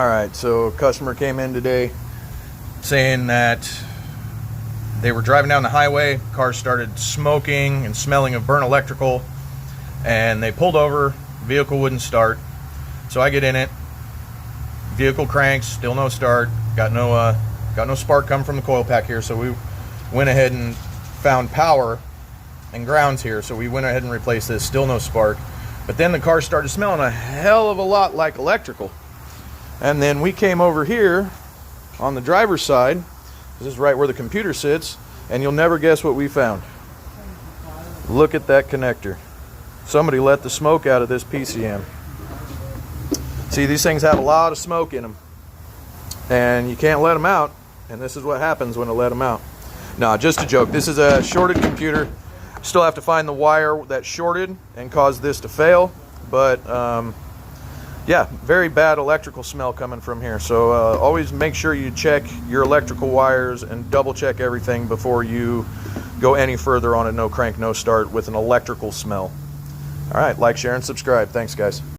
All right, so a customer came in today saying that they were driving down the highway, car started smoking and smelling of burnt electrical, and they pulled over, vehicle wouldn't start. So I get in it, vehicle cranks, still no start, got no spark coming from the coil pack here, so we went ahead and found power and grounds here, so we went ahead and replaced this, still no spark. But then the car started smelling a hell of a lot like electrical. And then we came over here on the driver's side. This is right where the computer sits, and you'll never guess what we found. Look at that connector. Somebody let the smoke out of this PCM. See, these things have a lot of smoke in them, and you can't let them out, and this is what happens when I let them out. No, just a joke. This is a shorted computer. Still have to find the wire that shorted and caused this to fail, but yeah, very bad electrical smell coming from here. So always make sure you check your electrical wires and double check everything before you go any further on a no crank, no start with an electrical smell. All right, like, share, and subscribe. Thanks, guys.